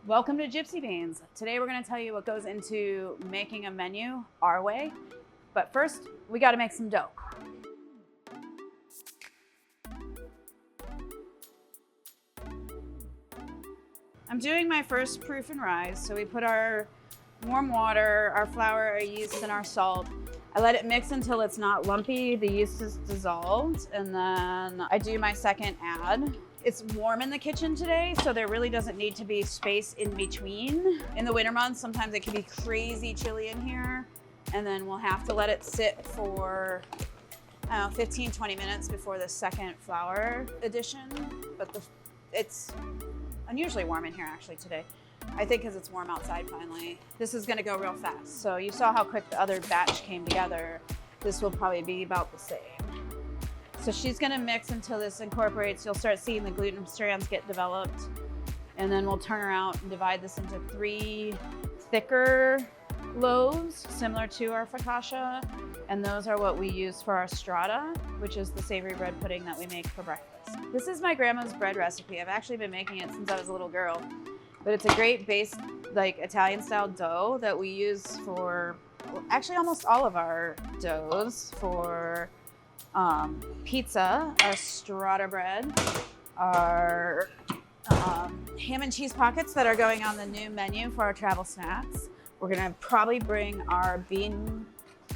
Welcome to Gypsy Beans. Today we're going to tell you what goes into making a menu our way. But first, we got to make some dough. I'm doing my first proof and rise. So we put our warm water, our flour, our yeast, and our salt. I let it mix until it's not lumpy, the yeast is dissolved, and then I do my second add. It's warm in the kitchen today, so there really doesn't need to be space in between. In the winter months, sometimes it can be crazy chilly in here, and then we'll have to let it sit for, I don't know, 15, 20 minutes before the second flour addition. But it's unusually warm in here actually today. I think because it's warm outside finally. This is gonna go real fast. So you saw how quick the other batch came together. This will probably be about the same. So she's gonna mix until this incorporates. You'll start seeing the gluten strands get developed. And then we'll turn her out and divide this into 3 thicker loaves, similar to our focaccia. And those are what we use for our strata, which is the savory bread pudding that we make for breakfast. This is my grandma's bread recipe. I've actually been making it since I was a little girl. But it's a great base, like Italian style dough that we use for, actually almost all of our doughs, for pizza, our strata bread, our ham and cheese pockets that are going on the new menu for our travel snacks. We're gonna probably bring our beef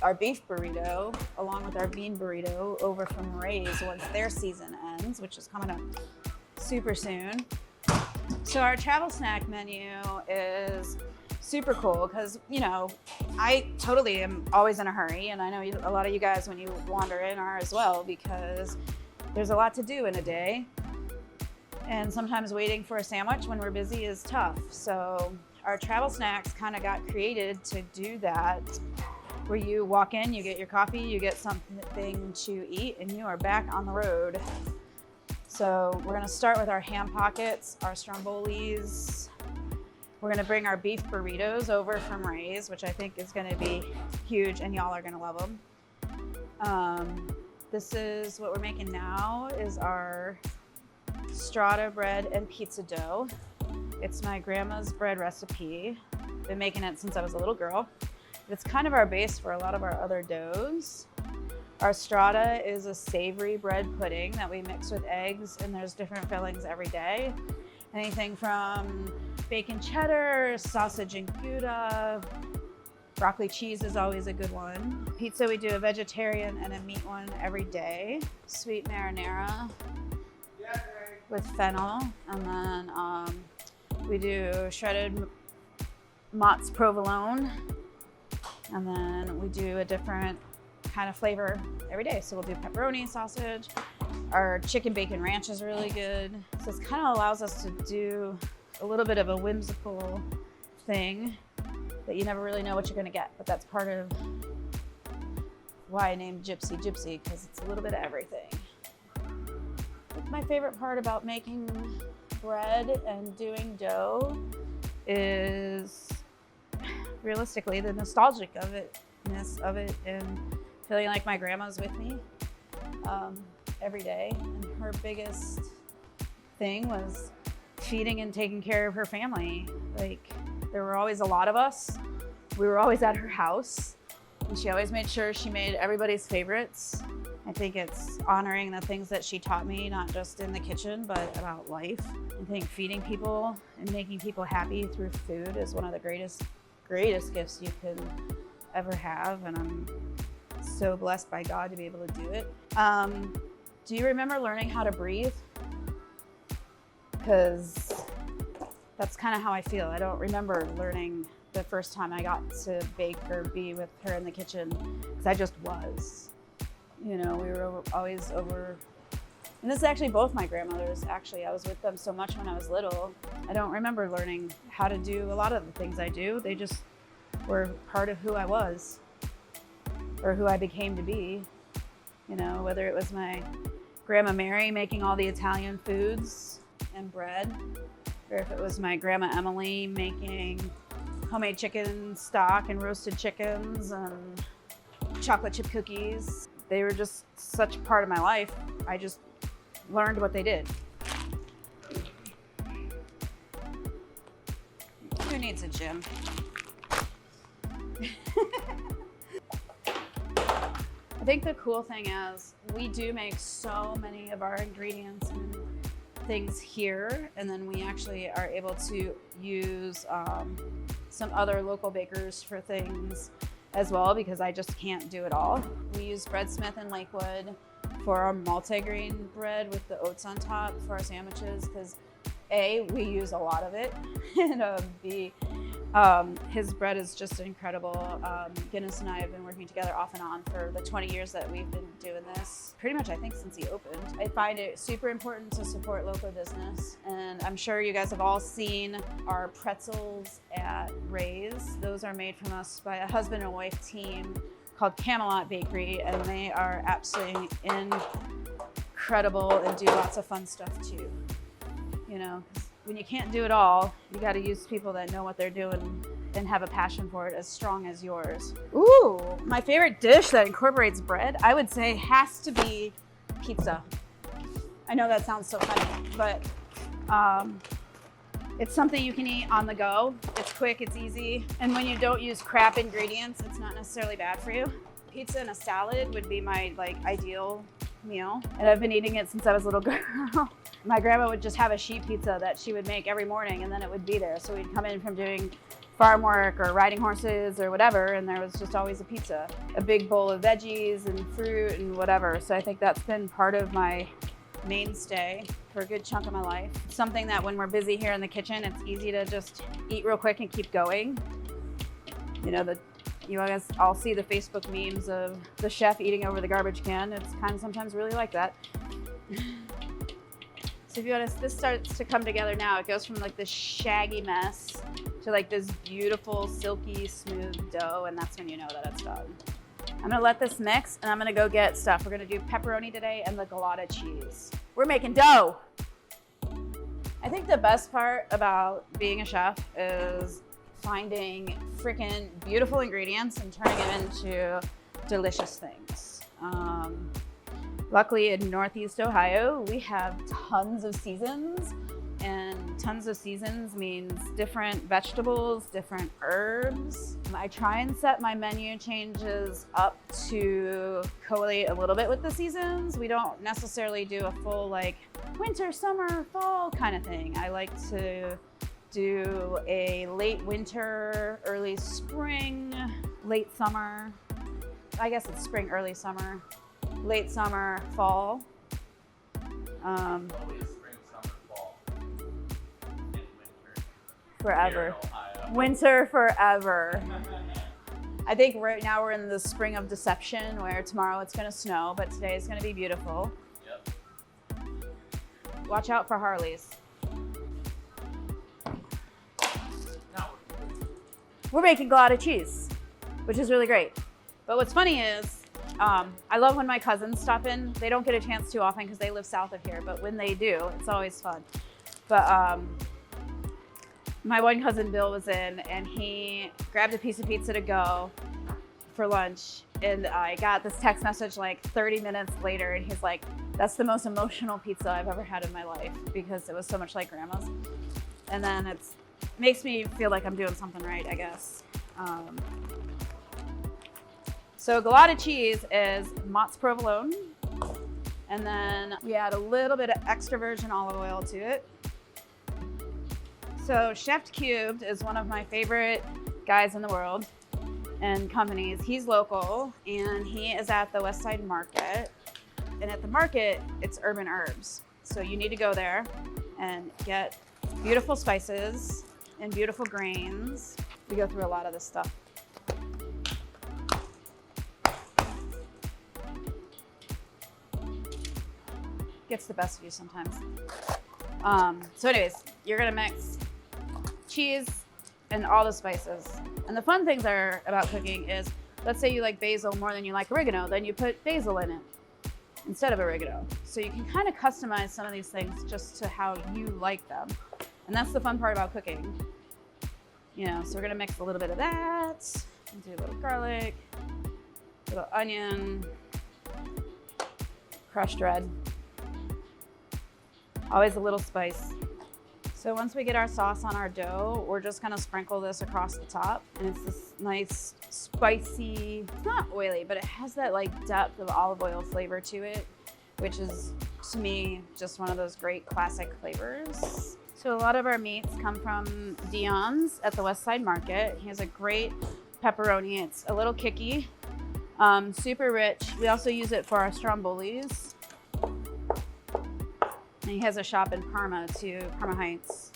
burrito along with our bean burrito over from Ray's once their season ends, which is coming up super soon. So our travel snack menu is super cool because, you know, I totally am always in a hurry, and I know a lot of you guys when you wander in are as well, because there's a lot to do in a day, and sometimes waiting for a sandwich when we're busy is tough. So our travel snacks kind of got created to do that, where you walk in, you get your coffee, you get something to eat, and you are back on the road. So we're gonna start with our ham pockets, our strombolis. We're gonna bring our beef burritos over from Ray's, which I think is gonna be huge, and y'all are gonna love them. This is what we're making now, is our strata bread and pizza dough. It's my grandma's bread recipe. Been making it since I was a little girl. It's kind of our base for a lot of our other doughs. Our strata is a savory bread pudding that we mix with eggs, and there's different fillings every day. Anything from bacon cheddar, sausage and Gouda, broccoli cheese is always a good one. Pizza, we do a vegetarian and a meat one every day. Sweet marinara with fennel, and then we do shredded Mott's provolone, and then we do a different kind of flavor every day. So we'll do pepperoni, sausage. Our chicken bacon ranch is really good. So this kind of allows us to do a little bit of a whimsical thing that you never really know what you're gonna get, but that's part of why I named Gypsy Gypsy, because it's a little bit of everything. My favorite part about making bread and doing dough is realistically the nostalgic of it, and feeling like my grandma's with me every day. And her biggest thing was feeding and taking care of her family. Like, there were always a lot of us. We were always at her house, and she always made sure she made everybody's favorites. I think it's honoring the things that she taught me, not just in the kitchen, but about life. I think feeding people and making people happy through food is one of the greatest gifts you can ever have, and I'm so blessed by God to be able to do it. Do you remember learning how to breathe? Because that's kind of how I feel. I don't remember learning the first time I got to bake or be with her in the kitchen, because I just was. You know, we were always over, and this is actually both my grandmothers. Actually, I was with them so much when I was little. I don't remember learning how to do a lot of the things I do. They just were part of who I was, or who I became to be. You know, whether it was my Grandma Mary making all the Italian foods and bread, or if it was my Grandma Emily making homemade chicken stock and roasted chickens and chocolate chip cookies. They were just such a part of my life. I just learned what they did. needs a gym. I think the cool thing is we do make so many of our ingredients and things here, and then we actually are able to use some other local bakers for things as well, because I just can't do it all. We use Breadsmith in Lakewood for our multigrain bread with the oats on top for our sandwiches, because A, we use a lot of it, and B, his bread is just incredible. Guinness and I have been working together off and on for the 20 years that we've been doing this, pretty much I think since he opened. I find it super important to support local business, and I'm sure you guys have all seen our pretzels at Ray's. Those are made from us by a husband and wife team called Camelot Bakery, and they are absolutely incredible and do lots of fun stuff too. You know, 'cause when you can't do it all, you got to use people that know what they're doing and have a passion for it as strong as yours. Ooh, my favorite dish that incorporates bread, I would say, has to be pizza. I know that sounds so funny, but it's something you can eat on the go. It's quick, it's easy, and when you don't use crap ingredients, it's not necessarily bad for you. Pizza and a salad would be my ideal meal, and I've been eating it since I was a little girl. My grandma would just have a sheet pizza that she would make every morning, and then it would be there. So we'd come in from doing farm work or riding horses or whatever, and there was just always a pizza. A big bowl of veggies and fruit and whatever. So I think that's been part of my mainstay for a good chunk of my life. Something that when we're busy here in the kitchen, it's easy to just eat real quick and keep going. You know, you guys all see the Facebook memes of the chef eating over the garbage can. It's kind of sometimes really like that. So if you notice, this starts to come together now. It goes from like this shaggy mess to like this beautiful, silky, smooth dough, and that's when you know that it's done. I'm gonna let this mix, and I'm gonna go get stuff. We're gonna do pepperoni today and the Galata cheese. We're making dough. I think the best part about being a chef is finding freaking beautiful ingredients and turning them into delicious things. Luckily in Northeast Ohio, we have tons of seasons, and tons of seasons means different vegetables, different herbs. I try and set my menu changes up to collate a little bit with the seasons. We don't necessarily do a full like winter, summer, fall kind of thing. I like to do a late winter, early spring, late summer. I guess it's spring, early summer. Late summer, fall. Always spring, summer, fall, and winter. Forever. Here in Winter forever. I think right now we're in the spring of deception, where tomorrow it's gonna snow, but today is gonna be beautiful. Yep. Watch out for Harleys. We're making Galata cheese, which is really great. But what's funny is, I love when my cousins stop in. They don't get a chance too often because they live south of here, but when they do, it's always fun. But my one cousin Bill was in, and he grabbed a piece of pizza to go for lunch, and I got this text message like 30 minutes later, and he's like, "That's the most emotional pizza I've ever had in my life," because it was so much like grandma's. And then it makes me feel like I'm doing something right, I guess. So Galata cheese is Mott's provolone, and then we add a little bit of extra virgin olive oil to it. So Chef Cubed is one of my favorite guys in the world and companies. He's local, and he is at the West Side Market. And at the market, it's urban herbs. So you need to go there and get beautiful spices and beautiful grains. We go through a lot of this stuff. Gets the best of you sometimes. So anyways, you're gonna mix cheese and all the spices. And the fun things are about cooking is, let's say you like basil more than you like oregano, then you put basil in it instead of oregano. So you can kind of customize some of these things just to how you like them. And that's the fun part about cooking. You know, so we're gonna mix a little bit of that, and do a little garlic, a little onion, crushed red. Always a little spice. So once we get our sauce on our dough, we're just gonna sprinkle this across the top. And it's this nice, spicy, it's not oily, but it has that like depth of olive oil flavor to it, which is, to me, just one of those great classic flavors. So a lot of our meats come from Dion's at the West Side Market. He has a great pepperoni. It's a little kicky, super rich. We also use it for our strombolis. And he has a shop in Parma too, Parma Heights.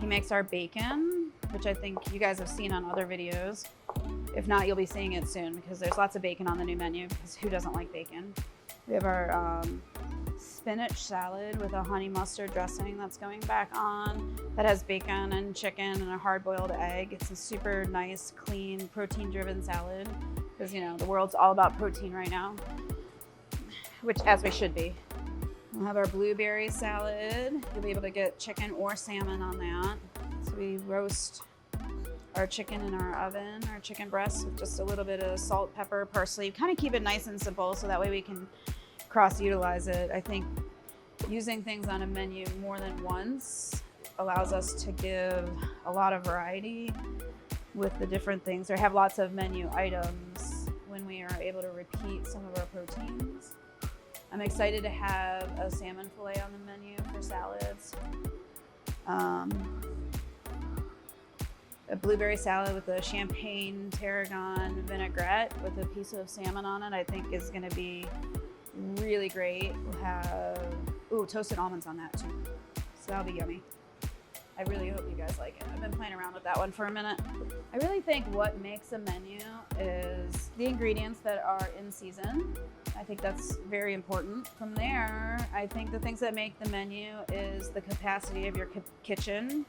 He makes our bacon, which I think you guys have seen on other videos. If not, you'll be seeing it soon because there's lots of bacon on the new menu because who doesn't like bacon? We have our spinach salad with a honey mustard dressing that's going back on. That has bacon and chicken and a hard-boiled egg. It's a super nice, clean, protein-driven salad because, you know, the world's all about protein right now, which as we should be. We'll have our blueberry salad. You'll be able to get chicken or salmon on that. So we roast our chicken in our oven, our chicken breasts with just a little bit of salt, pepper, parsley. Kind of keep it nice and simple so that way we can cross-utilize it. I think using things on a menu more than once allows us to give a lot of variety with the different things, or have lots of menu items when we are able to repeat some of our proteins. I'm excited to have a salmon fillet on the menu for salads. A blueberry salad with a champagne tarragon vinaigrette with a piece of salmon on it, I think is gonna be really great. We'll have, toasted almonds on that too. So that'll be yummy. I really hope you guys like it. I've been playing around with that one for a minute. I really think what makes a menu is the ingredients that are in season. I think that's very important. From there, I think the things that make the menu is the capacity of your kitchen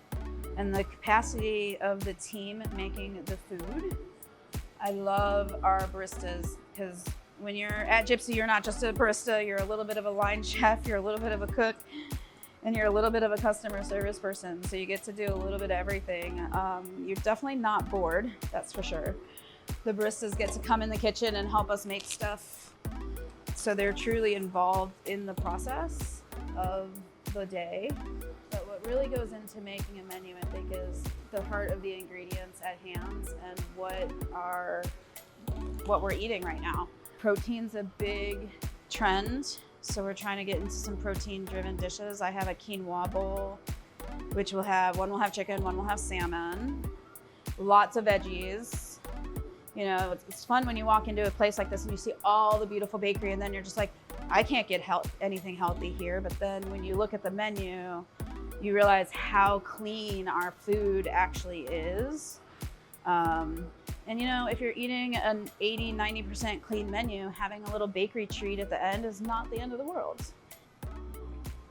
and the capacity of the team making the food. I love our baristas because when you're at Gypsy, you're not just a barista, you're a little bit of a line chef, you're a little bit of a cook, and you're a little bit of a customer service person. So you get to do a little bit of everything. You're definitely not bored, that's for sure. The baristas get to come in the kitchen and help us make stuff. So they're truly involved in the process of the day. But what really goes into making a menu, I think, is the heart of the ingredients at hand and what we're eating right now. Protein's a big trend, so we're trying to get into some protein-driven dishes. I have a quinoa bowl, which one will have chicken, one will have salmon, lots of veggies. You know, it's fun when you walk into a place like this and you see all the beautiful bakery, and then you're just like, I can't get anything healthy here. But then when you look at the menu, you realize how clean our food actually is. And you know, if you're eating an 80-90% clean menu, having a little bakery treat at the end is not the end of the world.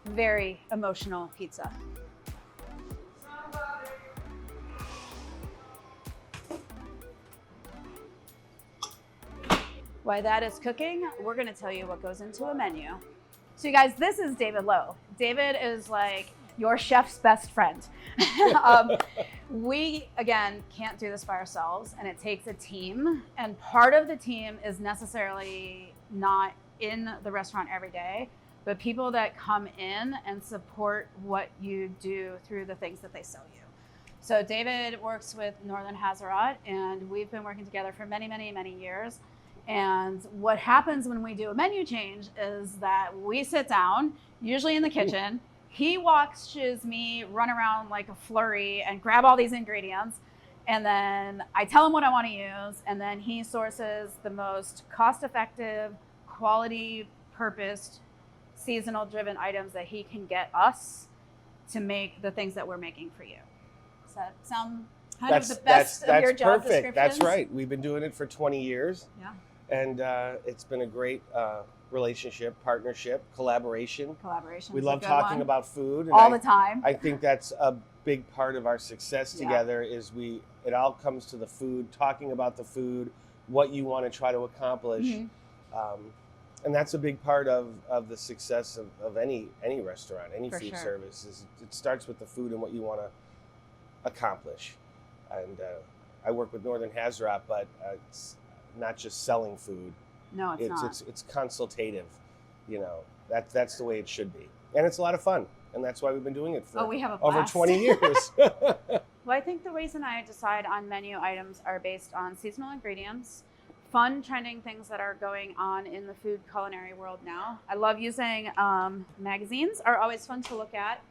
Very emotional pizza. While that is cooking, we're gonna tell you what goes into a menu. So you guys, this is David Lowe. David is like your chef's best friend. We, again, can't do this by ourselves, and it takes a team. And part of the team is necessarily not in the restaurant every day, but people that come in and support what you do through the things that they sell you. So David works with Northern Hazarat, and we've been working together for many, many, many years. And what happens when we do a menu change is that we sit down, usually in the kitchen. He watches me run around like a flurry and grab all these ingredients. And then I tell him what I want to use. And then he sources the most cost-effective, quality-purposed, seasonal-driven items that he can get us to make the things that we're making for you. Does that sound kind of the best of your job descriptions? That's right. We've been doing it for 20 years. Yeah. And it's been a great relationship, partnership, collaboration. We love talking about food. And all the time. I think that's a big part of our success together is it all comes to the food, talking about the food, what you want to try to accomplish. Mm-hmm. And that's a big part of the success of any restaurant, any food service. Is it starts with the food and what you want to accomplish. And I work with Northern Hazarat, but it's not just selling food. No, it's not. It's consultative. You know, that's the way it should be, and it's a lot of fun. and that's why we've been doing it for we have a over blast. 20 years. Well, I think the reason I decide on menu items are based on seasonal ingredients, fun trending things that are going on in the food culinary world now. I love using magazines, are always fun to look at.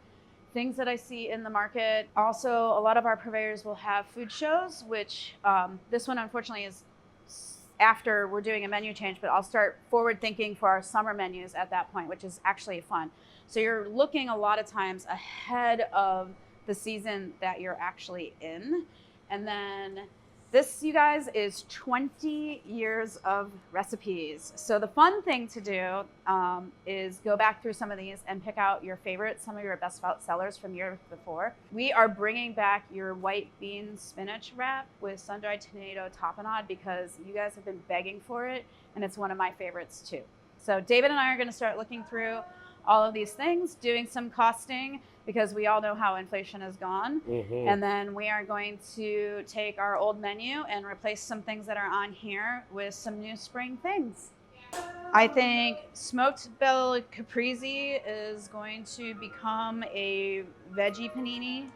Things that I see in the market. Also, a lot of our purveyors will have food shows, which this one unfortunately is after we're doing a menu change, but I'll start forward thinking for our summer menus at that point, which is actually fun. So you're looking a lot of times ahead of the season that you're actually in. And then this, you guys, is 20 years of recipes. So the fun thing to do is go back through some of these and pick out your favorites, some of your best sellers from years before. We are bringing back your white bean spinach wrap with sun-dried tomato tapenade because you guys have been begging for it, and it's one of my favorites too. So David and I are going to start looking through all of these things, doing some costing because we all know how inflation has gone. Mm-hmm. And then we are going to take our old menu and replace some things that are on here with some new spring things. I think smoked bell caprese is going to become a veggie panini.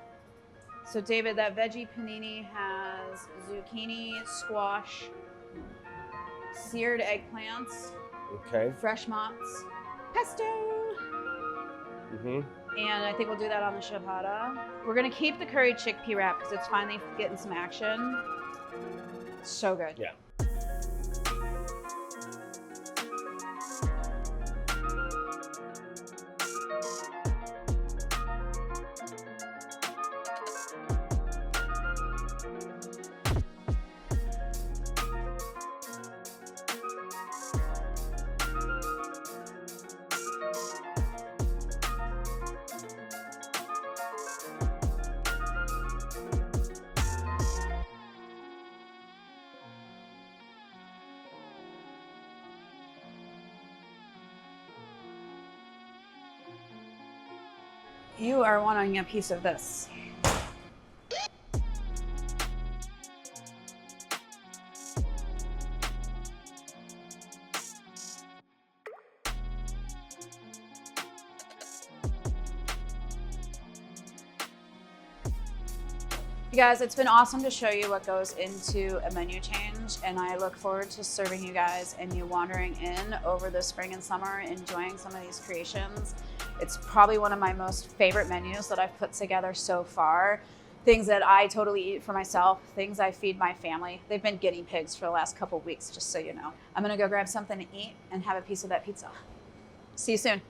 So David, that veggie panini has zucchini, squash, seared eggplants, Okay. fresh mozz, pesto. Mm-hmm. And I think we'll do that on the ciabatta. We're gonna keep the curry chickpea wrap because it's finally getting some action. So good. Yeah. You are wanting a piece of this. You guys, it's been awesome to show you what goes into a menu change, and I look forward to serving you guys and you wandering in over the spring and summer, enjoying some of these creations. It's probably one of my most favorite menus that I've put together so far. Things that I totally eat for myself, things I feed my family. They've been guinea pigs for the last couple of weeks, just so you know. I'm gonna go grab something to eat and have a piece of that pizza. See you soon.